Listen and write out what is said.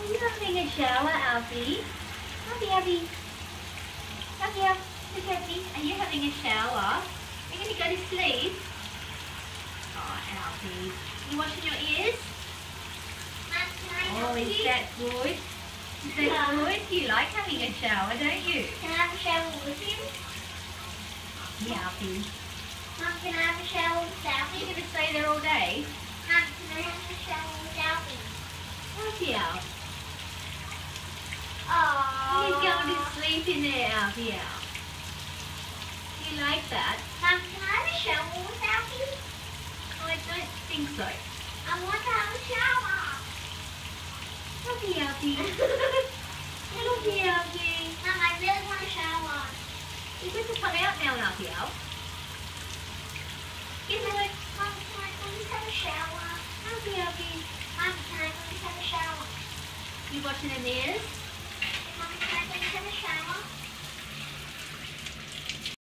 Are you having a shower, Alfie? Alfie. Come here. Look at me. Are you having a shower? Are you going to go to sleep? Oh, Alfie. You washing your ears? Oh, is that good? Is that good? You like having a shower, don't you? Can I have a shower with you? Yeah, Alfie. Mom, can I have a shower with Are Alfie? you going to stay there all day? Mom, can I have a shower with Alfie? Alfie, Alf. Oh. He's going to sleep in there, Alfie, Alf. You like that? Mom, can I have a shower with Alfie? Oh, I don't think so. I want to have a shower. Alfie, Alfie. Alfie, Alfie. Mom, I really want a shower. You're going to come out now, Alfie, Alf. Get away. Mom, can I please have a shower? Alfie, Alfie. Mom, can I please have a shower? You washing them ears?